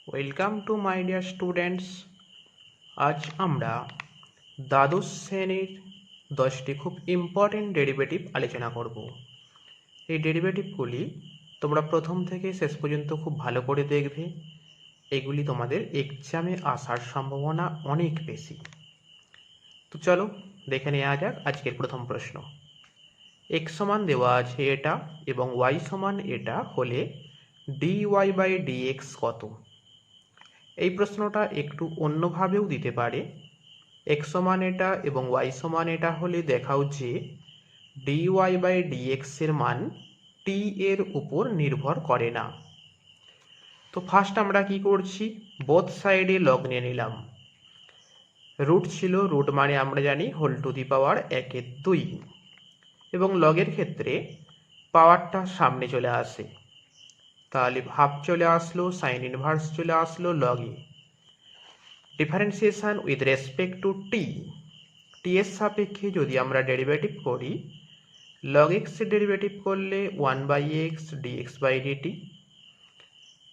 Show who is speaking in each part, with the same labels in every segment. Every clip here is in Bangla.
Speaker 1: Welcome to my dear students. আজ আমরা দ্বাদশ শ্রেণীর 10টি খুব ইম্পর্টেন্ট ডেরিভেটিভ আলোচনা করব। এই ডেরিভেটিভগুলি তোমরা প্রথম থেকে শেষ পর্যন্ত খুব ভালো করে দেখবে। এগুলি তোমাদের এক্সামে আসার সম্ভাবনা অনেক বেশি। তো চলো দেখে নেওয়া যাক আজকের প্রথম প্রশ্ন। এক্স সমান দেওয়া আছে এটা এবং ওয়াই সমান এটা হলে ডিওয়াই বাই ডিএক্স কত? এই প্রশ্নটা একটু অন্যভাবেও দিতে পারে। এক্স সমান এটা এবং ওয়াই সমান এটা হলে দেখাও যে ডিওয়াই বাই ডিএক্স এর মান টি এর উপর নির্ভর করে না। তো ফার্স্ট আমরা কি করছি, বোথ সাইডে লগ নিয়ে নিলাম। রুট ছিল, রুট মানে আমরা জানি হোল টু দি পাওয়ার 1/2 এবং লগের ক্ষেত্রে পাওয়ারটা সামনে চলে আসে, তাহলে হাফ চলে আসলো, সাইন ইনভার্স চলে আসলো লগে। ডিফারেন্সিয়েশন উইথ রেসপেক্ট টু টি, টি এর সাপেক্ষে যদি আমরা ডেরিভেটিভ করি, লগ এক্স এর ডেরিভেটিভ করলে 1/x dx বাই ডিটি।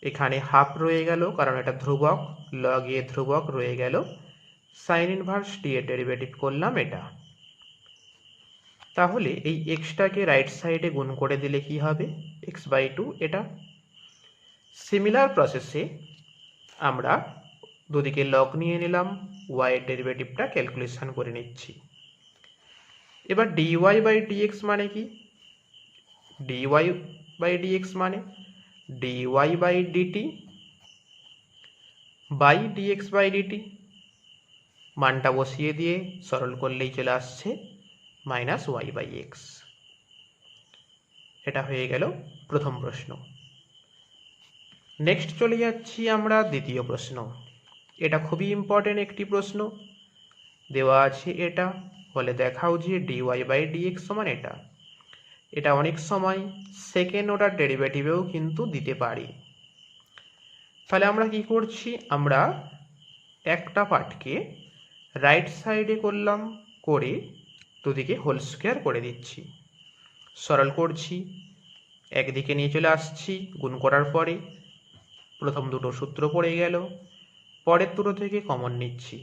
Speaker 1: এখানে হাফ রয়ে গেল কারণ এটা ধ্রুবক, লগ এ ধ্রুবক রয়ে গেল। সাইন ইনভার্স টি এর ডেরিভেটিভ করলাম এটা। তাহলে এই এক্সটাকে রাইট সাইডে গুণ করে দিলে কি হবে, x/2 এটা। সিমিলার প্রসেসে আমরা দুদিকে লগ নিয়ে নিলাম, y এর ডেরিভেটিভটা ক্যালকুলেশন করে নিচ্ছি। এবার dy বাই dx মানে কি? dy বাই dx মানে dy by dt by dx by dt। মানটা বসিয়ে দিয়ে সরল করলেই চলে আসছে -y/x। এটা হয়ে গেল প্রথম প্রশ্ন। নেক্সট চলে যাচ্ছি আমরা দ্বিতীয় প্রশ্ন। এটা খুবই ইম্পর্টেন্ট একটি প্রশ্ন। দেওয়া আছে এটা বলে দেখাও যে ডিওয়াই বাই ডিএক্স সমান এটা। এটা অনেক সময় সেকেন্ড অর্ডার ডেরিভেটিভেও কিন্তু দিতে পারি। তাহলে আমরা কি করছি, আমরা একটা পার্টকে রাইট সাইডে করলাম, করে দুদিকে হোল স্কোয়ার করে দিচ্ছি, সরল করছি। একদিকে নিয়ে চলে আসছি গুণ করার পরে, প্রথম দুটো সূত্র পড়ে গেল, পরের দুটো থেকে কমন নিচ্ছি,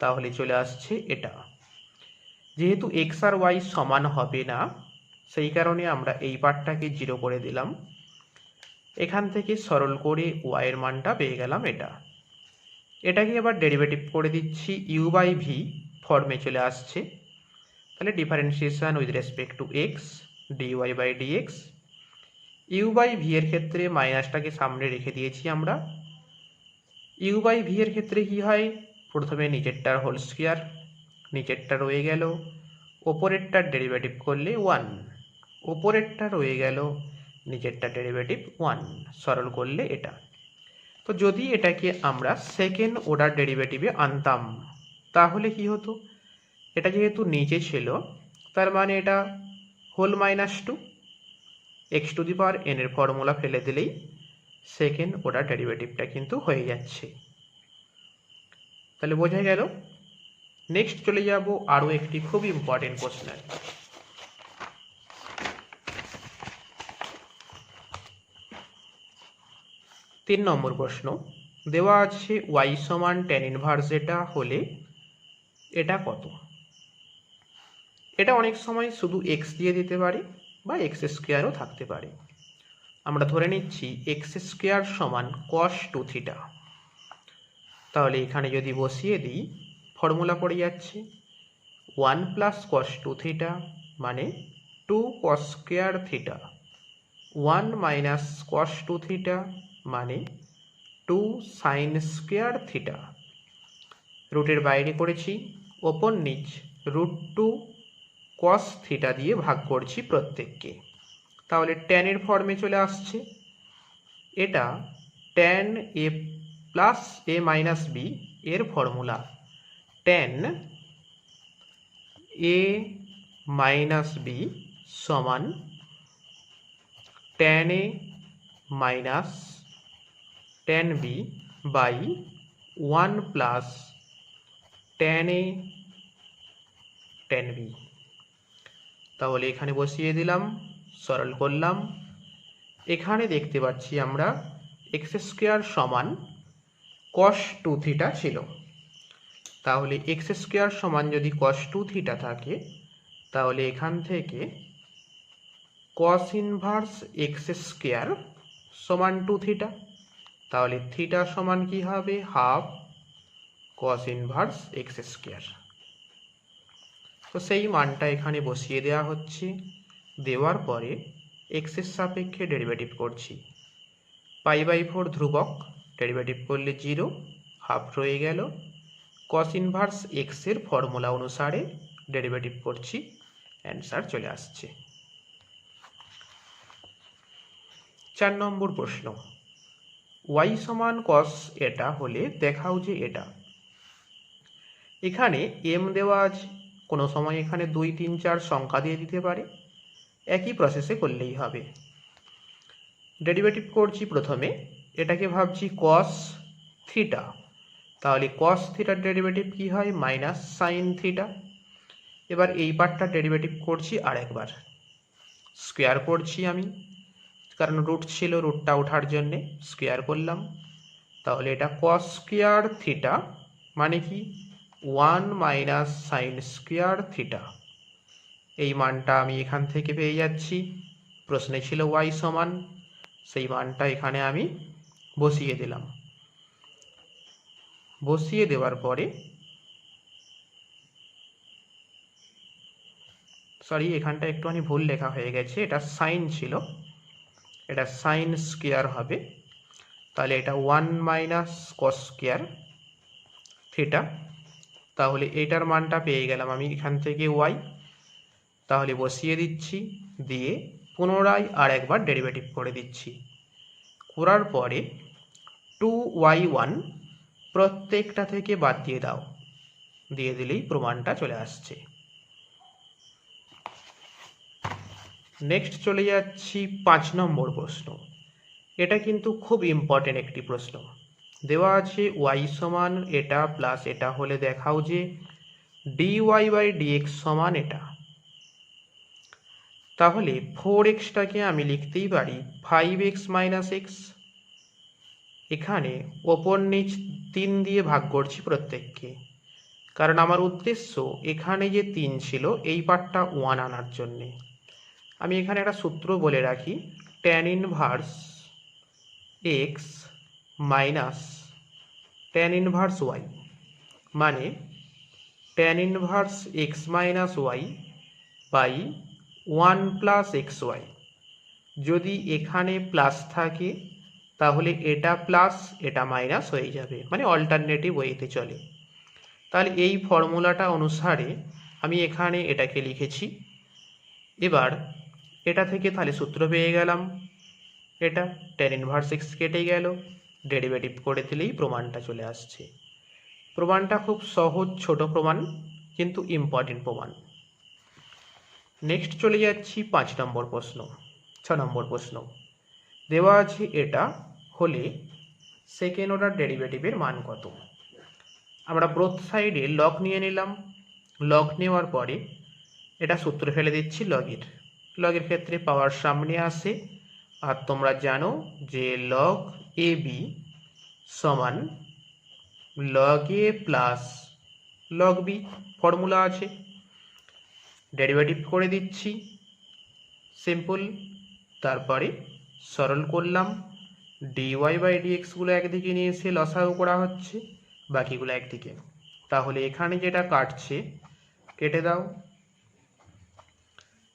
Speaker 1: তাহলে চলে আসছে এটা। যেহেতু এক্স আর ওয়াই সমান হবে না, সেই কারণে আমরা এই পার্টটাকে 0 করে দিলাম। এখান থেকে সরল করে ওয়াই এর মানটা পেয়ে গেলাম এটা। এটাকে আবার ডেরিভেটিভ করে দিচ্ছি, ইউ বাই ভি ফর্মে চলে আসছে। তাহলে differentiation with respect to x dy by dx. U by v এর ক্ষেত্রে মাইনাসটাকে সামনে রেখে দিয়েছি আমরা। ইউ বাই ভি এর ক্ষেত্রে কি হয়, প্রথমে নিচেরটার হোল স্কোয়ার, নিচেরটা রয়ে গেল, ওপরেরটার ডেরিভেটিভ করলে 1, ওপরেরটা রয়ে গেল, নিচেরটা ডেরিভেটিভ 1, সরল করলে এটা। তো যদি এটাকে আমরা সেকেন্ড অর্ডার ডেরিভেটিভে আনতাম তাহলে কি হতো, এটা যেহেতু নিচে ছিল তার মানে এটা whole -2, x to the power n এর ফর্মুলা ফেলে দিলেই সেকেন্ড অর্ডার ডেরিভেটিভটা কিন্তু হয়ে যাচ্ছে। তাহলে বোঝা গেল। নেক্সট চলে যাব আরও একটি খুব ইম্পর্টেন্ট কোশ্চেন। 3 নম্বর প্রশ্ন। দেওয়া আছে y সমান tan ইনভার্স এটা হলে এটা কত? এটা অনেক সময় শুধু x দিয়ে দিতে পারে বা x স্কোয়ারও থাকতে পারে। আমরা ধরে নিচ্ছি x স্কোয়ার সমান cos 2 থিটা। তাহলে এখানে যদি বসিয়ে দিই, ফর্মুলা পড়ে যাচ্ছে 1 প্লাস cos 2 থিটা মানে 2 cos square theta, 1 minus cos 2 theta মানে 2 সাইন স্কোয়ার থিটা। রুটের বাইরে করেছি, ওপর নিচ √2 cos থিটা দিয়ে ভাগ করছি প্রত্যেককে, তাহলে tan এর ফর্মে চলে আসছে। এটা tan a plus a minus b এর formula, tan a minus b সমান tan a minus tan b by 1 plus tan a tan b। তাহলে এখানে বসিয়ে দিলাম, সরল করলাম। এখানে দেখতে পাচ্ছি আমরা এক্স স্কোয়ার সমান কস 2 থিটা ছিল। তাহলে এক্স স্কোয়ার সমান যদি কস 2 থিটা থাকে, তাহলে এখান থেকে কস ইনভার্স এক্স স্কোয়ার সমান 2 থিটা। তাহলে থিটা সমান কি হবে? Half cos inverse x square. তো সেই মানটা এখানে বসিয়ে দেওয়া হচ্ছে। দেওয়ার পরে এক্সের সাপেক্ষে ডেরিভেটিভ করছি। π/4 ধ্রুবক, ডেরিভেটিভ করলে 0, হাফ রয়ে গেল। কস ইনভার্স এক্সের ফর্মুলা অনুসারে ডেরিভেটিভ করছি, অ্যান্সার চলে আসছে। 4 নম্বর প্রশ্ন, y সমান কস এটা হলে দেখাও যে এটা। এখানে m দেওয়া আছে, কোনো সময় এখানে 2, 3, 4 সংখ্যা দিয়ে দিতে পারে, একই প্রসেসে করলেই হবে। ডেরিভেটিভ করছি প্রথমে, এটাকে ভাবছি কস থিটা, তাহলে কস থিটার ডেরিভেটিভ কি হয়? Minus sine theta. এবার এই পার্টটা ডেরিভেটিভ করছি আরেকবার, স্কোয়ার করছি আমি, কারণ রুট ছিল, রুটটা ওঠার জন্যে স্কোয়ার করলাম। তাহলে এটা কস স্কোয়ার থিটা মানে কি? 1 মাইনাস সাইন স্কোয়ার থিটা। এই মানটা আমি এখান থেকে পেয়ে যাচ্ছি। প্রশ্নে ছিল y সমান, সেই মানটা এখানে আমি বসিয়ে দিলাম। বসিয়ে দেওয়ার পরে সরি, এখানটা একটুখানি ভুল লেখা হয়ে গেছে, এটা সাইন ছিল, এটা সাইন স্কোয়ার হবে। তাহলে এটা 1 মাইনাস কস স্কোয়ার থিটা। তাহলে এটার মানটা পেয়ে গেলাম আমি এখান থেকে y। তাহলে বসিয়ে দিচ্ছি, দিয়ে পুনরায় আর একবার ডেরিভেটিভ করে দিচ্ছি। করার পরে 2y1 প্রত্যেকটা থেকে বাদ দিয়ে দাও, দিয়ে দিলেই প্রমাণটা চলে আসছে। নেক্সট চলে যাচ্ছি 5 নম্বর প্রশ্ন। এটা কিন্তু খুব ইম্পর্টেন্ট একটি প্রশ্ন। দেওয়া আছে y সমান এটা প্লাস এটা হলে দেখাও যে dy/dx সমান এটা। তাহলে 4xটাকে আমি লিখতেই পারি 5x - x। এখানে ওপর নিচ 3 দিয়ে ভাগ করছি প্রত্যেককে, কারণ আমার উদ্দেশ্য এখানে যে 3 ছিল এই পার্টটা 1 আনার জন্যে। আমি এখানে একটা সূত্র বলে রাখি, tan inverse x minus tan inverse y মানে tan inverse x minus y by 1 plus xy। যদি এখানে প্লাস থাকে তাহলে এটা প্লাস এটা মাইনাস হয়ে যাবে, মানে অল্টারনেটিভ ওয়েতে চলে। তাহলে এই ফর্মুলাটা অনুসারে আমি এখানে এটাকে লিখেছি। এবার এটা থেকে তাহলে সূত্র পেয়ে গেলাম, এটা tan ইনভার্স x কেটে গেল, ডেরিভেটিভ করে দিলেই প্রমাণটা চলে আসছে। প্রমাণটা খুব সহজ, ছোট প্রমাণ, কিন্তু ইম্পর্টেন্ট প্রমাণ। নেক্সট চলে যাচ্ছি 5 নম্বর প্রশ্ন। 6 নম্বর প্রশ্ন দেওয়া আছে এটা হলে সেকেন্ড অর্ডার ডেরিভেটিভের মান কত? আমরা বোথ সাইডে লগ নিয়ে নিলাম। লগ নেওয়ার পরে এটা সূত্র ফেলে দিচ্ছি লগের। লগের ক্ষেত্রে পাওয়ার সামনে আসে, আর তোমরা জানো যে লগ এ বি সমান লগ এ প্লাস লগ বি, ফর্মুলা আছে। ডেরিভেটিভ করে দিচ্ছি সিম্পল, তারপরে সরল করলাম। dy/dx গুলো একদিকে নিয়ে এসে লসাগু করা হচ্ছে, বাকিগুলো একদিকে। তাহলে এখানে যেটা কাটছে কেটে দাও,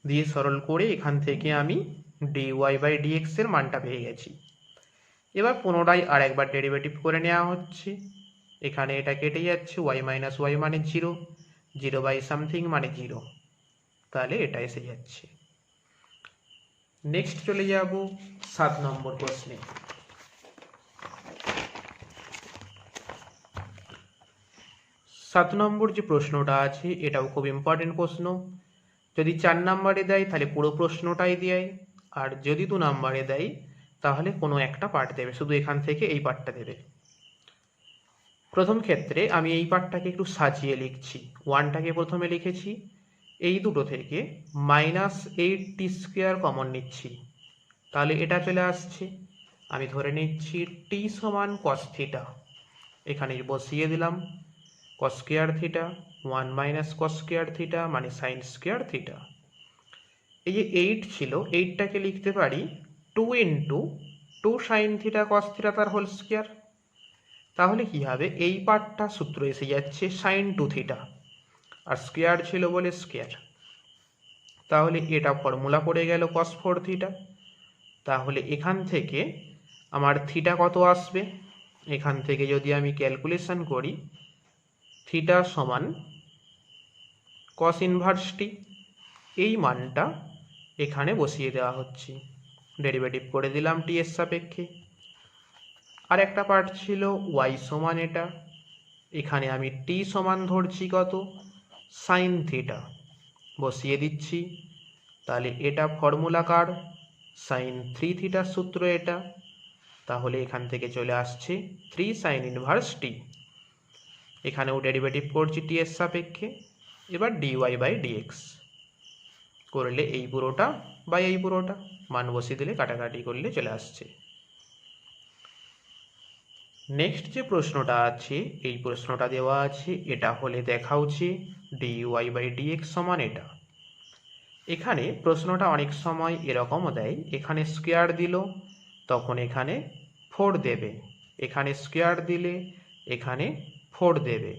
Speaker 1: দিয়ে সরল করে এখান থেকে আমি dy/dx এর মানটা পেয়ে গেছি। এবার পুনরায় আর একবার ডেরিভেটিভ করে নেওয়া হচ্ছে। এখানে এটা কেটে যাচ্ছে, y মাইনাস y মানে 0, 0 বাই সামথিং মানে 0, তাহলে এটা এসে যাচ্ছে। নেক্সট চলে যাব 7 নম্বর প্রশ্নে। 7 নম্বর যে প্রশ্নটা আছে এটাও খুব ইম্পর্টেন্ট প্রশ্ন। যদি 4 নম্বরে দেয় তাহলে পুরো প্রশ্নটাই দেয়, আর যদি 2 নম্বরে দেয় তাহলে কোনো একটা পার্ট দেবে, শুধু এখান থেকে এই পার্টটা দেবে। প্রথম ক্ষেত্রে আমি এই পার্টটাকে একটু সাজিয়ে লিখছি। 1টাকে প্রথমে লিখেছি, এই দুটো থেকে -8t² কমন নিচ্ছি, তাহলে এটা চলে আসছে। আমি ধরে নিচ্ছি টি সমান কস থিটা, এখানে বসিয়ে দিলাম cos square theta, 1 minus cos square theta মানে সাইন স্কোয়ার থিটা। এই যে 8 ছিল, 8টাকে লিখতে পারি 2 into 2 sine theta cos theta তার হোল স্কোয়ার। তাহলে কি হবে, এই পার্টটা সূত্র এসে যাচ্ছে সাইন 2 থিটা, আর স্কোয়ার ছিল বলে স্কোয়ার। তাহলে এটা ফর্মুলা পড়ে গেল কস 4 থিটা। তাহলে এখান থেকে আমার থিটা কত আসবে, এখান থেকে যদি আমি ক্যালকুলেশন করি, থিটা সমান কস ইনভার্স টি, এই মানটা এখানে বসিয়ে দেওয়া হচ্ছে। ডেরিভেটিভ করে দিলাম টি এর সাপেক্ষে। আর একটা পার্ট ছিল ওয়াই সমান এটা, এখানে আমি টি সমান ধরছি কত, সাইন থিটা, বসিয়ে দিচ্ছি। তাহলে এটা ফর্মুলা কার, সাইন 3 থিটার সূত্র এটা। তাহলে এখান থেকে চলে আসছে 3 সাইন ইনভার্স টি। এখানেও ডেরিভেটিভ করছি টি এর সাপেক্ষে। এবার ডিওয়াই বাই ডিএক্স করলে এই পুরোটা বাই এই পুরোটা, মান বসিয়ে দিলে কাটাকাটি করলে চলে আসছে। নেক্সট যে প্রশ্নটা আছে, এই প্রশ্নটা দেওয়া আছে, এটা হলে দেখাও যে ডিওয়াই বাই ডিএক্স সমান এটা। এখানে প্রশ্নটা অনেক সময় এরকমও দেয়, এখানে স্কোয়ার দিল তখন এখানে 4 দেবে, এখানে স্কোয়ার দিলে এখানে 4 দেবে।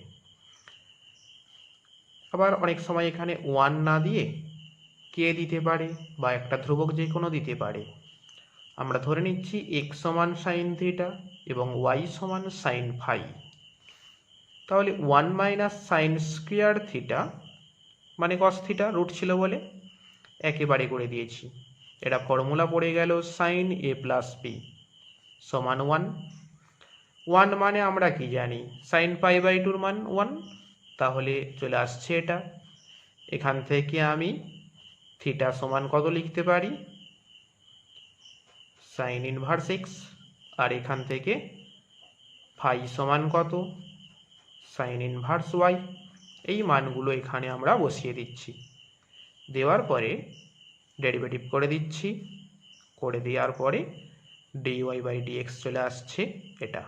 Speaker 1: আবার অনেক সময় এখানে 1 না দিয়ে কে দিতে পারে, বা একটা ধ্রুবক যে কোনো দিতে পারে। আমরা ধরে নিচ্ছি x সমান সাইন থিটা এবং y সমান সাইন ফাই। তাহলে 1 মাইনাস সাইন স্কোয়ার থিটা মানে কস থিটা, রুট ছিল বলে একেবারে করে দিয়েছি। এটা ফর্মুলা পড়ে গেল সাইন এ প্লাস বি সমান 1। 1 মানে আমরা কি জানি, সাইন পাই বাই 2 মান 1। তাহলে চলে আসছে এটা। এখান থেকে আমি থিটা সমান কত লিখতে পারি, সাইন ইনভার্স এক্স। আর এখান থেকে ফাই সমান কত, সাইন ইনভার্স ওয়াই। এই মানগুলো এখানে আমরা বসিয়ে দিচ্ছি। দেওয়ার পরে ডেরিভেটিভ করে দিচ্ছি, করে দেওয়ার পরে ডিওয়াই বাই ডিএক্স চলে আসছে এটা।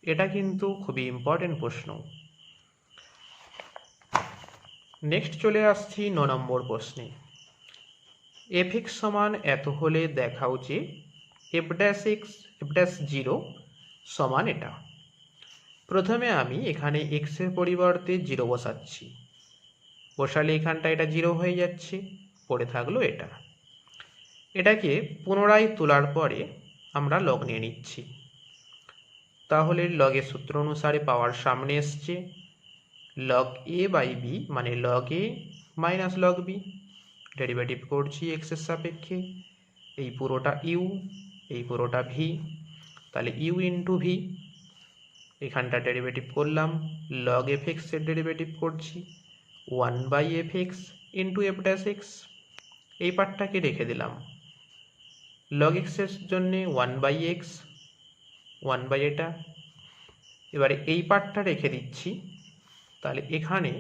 Speaker 1: এটা কিন্তু খুবই ইম্পর্টেন্ট প্রশ্ন। নেক্সট চলে আসছি 9 নম্বর প্রশ্নে। এফ এক্স সমান এত হলে দেখাও যে F dash x F dash zero সমান এটা। প্রথমে আমি এখানে এক্সের পরিবর্তে 0 বসাচ্ছি, বসালে এখানটা এটা 0 হয়ে যাচ্ছে, পড়ে থাকলো এটা। এটাকে পুনরায় তোলার পরে আমরা লগ নিয়ে নিচ্ছি। তাহলে লগের সূত্র অনুসারে পাওয়ার সামনে এসছে, লগ এ বাই বি মানে লগ এ মাইনাস লগ বি। ডেরিভেটিভ করছি এক্সের সাপেক্ষে, এই পুরোটা ইউ, এই পুরোটা ভি, তাহলে ইউ ইন্টু ভি। এখানটা ডেরিভেটিভ করলাম, লগ এফ এক্সের ডেরিভেটিভ করছি 1 by f x into f dash x. এই পার্টটাকে রেখে দিলাম। লগ এক্সের জন্যে 1 বাই এক্স, 1 বাই এটা। এবারে এই পার্টটা রেখে দিচ্ছি। তাহলে এখানে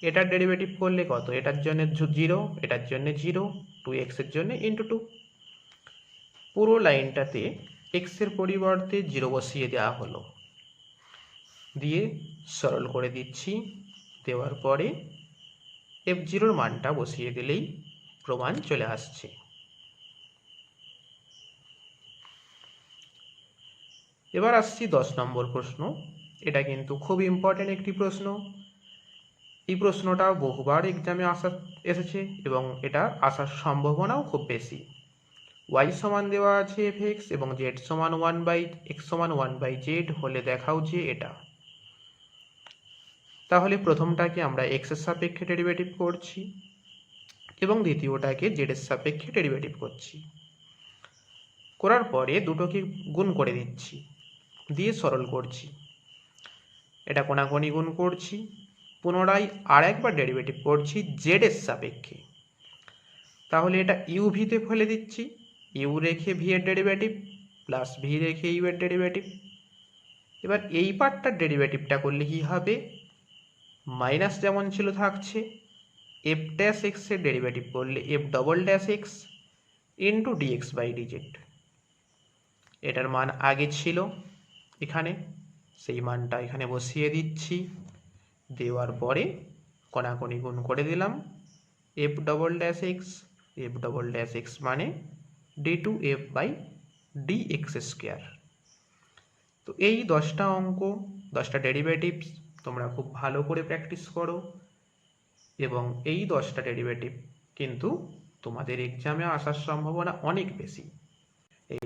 Speaker 1: এটার ডেরিভেটিভ করলে কত, এটার জন্য 0, এটার জন্য 0, 2x এর জন্য ইন্টু 2। পুরো লাইনটাতে এক্সের পরিবর্তে 0 বসিয়ে দেওয়া হলো, দিয়ে সরল করে দিচ্ছি। দেওয়ার পরে f0 এর মানটা বসিয়ে দিলেই প্রমাণ চলে আসছে। এবার আসছি 10 নম্বর প্রশ্ন। এটা কিন্তু খুব ইম্পর্টেন্ট একটি প্রশ্ন। এই প্রশ্নটা বহুবার এক্সামে এসেছে এবং এটা আসার সম্ভাবনাও খুব বেশি। y সমান দেওয়া আছে এফ এক্স এবং z সমান 1 বাই এক্স সমান 1 বাই জেড হলে দেখাও যে এটা। তাহলে প্রথমটাকে আমরা x এর সাপেক্ষে ডেরিভেটিভ করছি এবং দ্বিতীয়টাকে z এর সাপেক্ষে ডেরিভেটিভ করছি। করার পরে দুটোকে গুণ করে দিচ্ছি, দিয়ে সরল করছি। এটা কোনাকুনি গুণ করছি, পুনরায় আর একবার ডেরিভেটিভ করছি z এর সাপেক্ষে। তাহলে এটা ইউ ভিতে ফেলে দিচ্ছি, ইউ রেখে ভি এর ডেরিভেটিভ প্লাস ভি রেখে ইউ এর ডেরিভেটিভ। এবার এই পার্টটার ডেরিভেটিভটা করলে কি হবে, মাইনাস যেমন ছিল থাকছে, এফ ড্যাশ এক্স এর ডেরিভেটিভ করলে f double dash x into dx by dz. এটার মান আগে ছিল এখানে, সেই মানটা এখানে বসিয়ে দিচ্ছি, দেওয়ার পরে কণাকণি গুণ করে দিলাম, এফ ডবল ড্যাশ এক্স মানে d2f/dx²। তো এই 10টা অঙ্ক, 10টা ডেরিভেটিভস তোমরা খুব ভালো করে প্র্যাকটিস করো, এবং এই 10টা ডেরিভেটিভ কিন্তু তোমাদের এক্সামে আসার সম্ভাবনা অনেক বেশি। এই